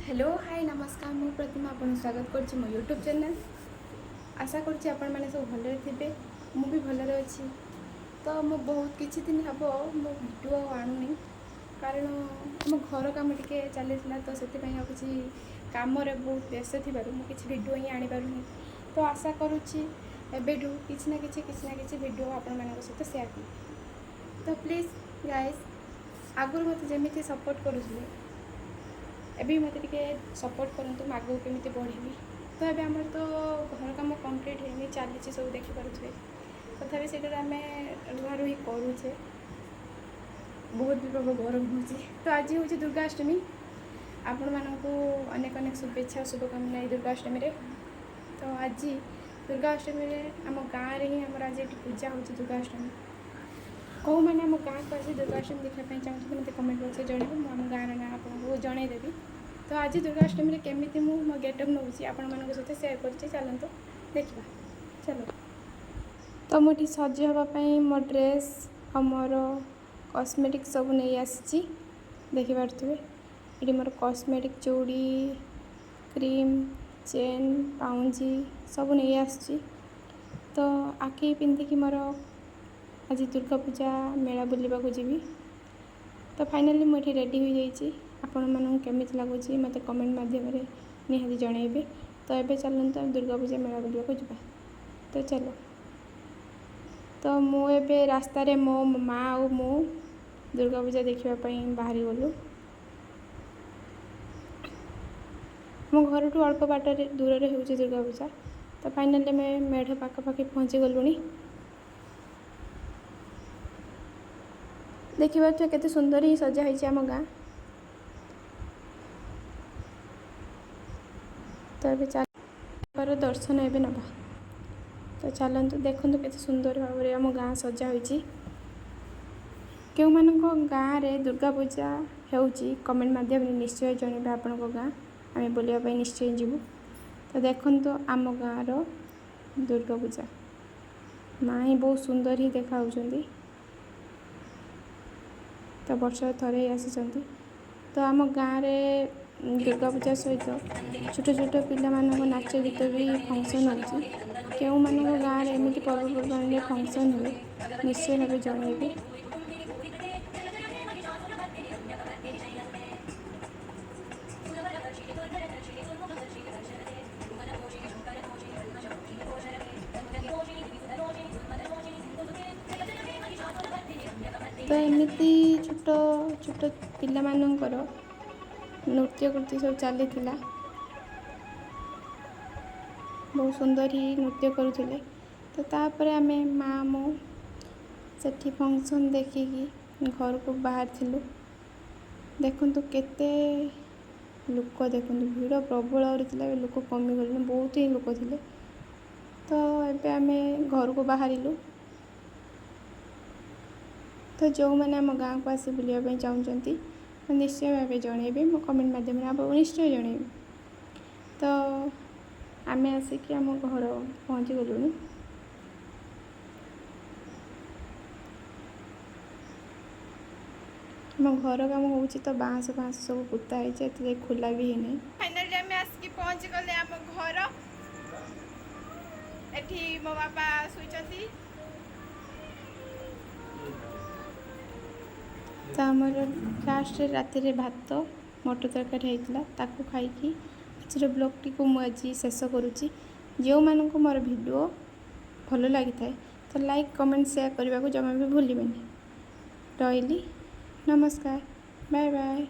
Hello hi नमस्कार मु प्रतिमा आपन स्वागत करछि मो यूट्यूब चैनल। आशा करछि आपण माने सब भलरे थिबे मु भी भलरे अछि। तो मु बहुत किछि दिन हबो मो वीडियो आनुनी कारण हम घर काम टिके चलीला तो सेति पई किछि काम रे बहुत व्यस्त थिबारु मु किछि वीडियो ही आनी पारुनी। तो आशा करूछि एबेडू किछि ना किछि वीडियो आपण मानक सहित शेयर करी। तो प्लीज गाइस आगुर मते जेमिति सपोर्ट करूछले एबी मत सपोर्ट करूँ आगे केमी बढ़ी। तो ये आम तो घर कम कम्प्लीट है चली सब देखिपे तथापि से आम रुआ रुही करुचे बहुत भी प्रबल गरम हो। तो आज हूँ दुर्गाष्टमी आपण मानक अनेक अनेक शुभेच्छा शुभकामना दुर्गाष्टमी रे। तो आज दुर्गाष्टमी आम गाँव में ही आम आज ये पूजा हो दुर्गाष्टमी कौ मैंने आम गाँव को आज दुर्गाष्टमी देखापी चाहूँगी मत कमेंट बॉक्स में जनइबे मुझे गाँव ना आपको जनईदेवी। तो आज दुर्गाष्टमी केमी मो गेटअप नौ आपण मान सहित सेयार कर चलते देखा चलो। तो मुझे सज हाँपाई मो ड्रेस और मोर कॉस्मेटिक सब नहीं आसी देखिपे ये मोर कॉस्मेटिक चूड़ी क्रीम चेन पाउंजी सब नहीं आसी। तो आखि पिंधिकी मोर आज दुर्गा पूजा मेला बुलवा को जीवी। तो फाइनाली मुझे रेडी हो जाइए आपण मानक केमी लगुच मत कमेंट मध्यम निहाती जनइबे। तो ये चलते दुर्गा पूजा मेला बुलवा को जावा। तो चलो तो मुझे रास्त मो माँ और मु दुर्गा पूजा देखापी बाहरी गलु। मो घर ठू अल्प बाट दूर हो दुर्गा पूजा। तो फाइनाली मैं मेढ़ पाखापाखि पहुँची गलुणी। देखिए केते सुंदर ही सजा है आम गाँ। तो ये चल दर्शन ए नवा। तो चलतु देखु के सुंदर भाव में आम गाँ सजा हो। क्यों मान गाँव में दुर्गा पूजा हो कमेंट माध्यम निश्चय जनइबे आपण गाँ आम बुलायापी निश्चय जीवु। तो देखु आम गाँव दुर्गा पूजा माँ ही बहुत सुंदर ही देखा। तो वर्ष थे आसी। तो आम गाँव में दुर्गा पूजा सहित छोट छोट पिला नाच गीत भी फंक्शन हो। क्यों मान गाँव में एमती पर्वपर्वाणी फंक्शन हुए निश्चय भाव जनइबे। तो एमती छोट छोट पिला मानकर नृत्य कृति सब चली बहुत सुंदर ही नृत्य करुले। तो तापर आम माँ मो सेठी फंक्शन देखिकी घर को बाहर थिलु। देखु केते लोक देखु भीड़ प्रबल आ लोक कमी गले बहुत ही लोक थे। तो ये आम घर को बाहरिलु। तो जो मैंने आम गाँव को आसी बुलायापी चाहते निश्चय भाव जनइबे मो कमेंट मध्यम आपको निश्चय जनइबे। तो आम आसिक आम घर पहुँची गलुनी। आम घर काम हो तो बाँस बाँस सब पोता है खोला भी है। फाइनली आम आसिक पहुँची गले आम घर एठी मो बापा शुई। तो आमर लास्ट राति भात मटर तरकारी होता खाई आज ब्लॉग टी को मुझे शेष करुच्ची। जो मानक मोर वीडियो भल लगी था तो लाइक कमेंट शेयर करने को जमा भी भूल। रही नमस्कार बाय बाय।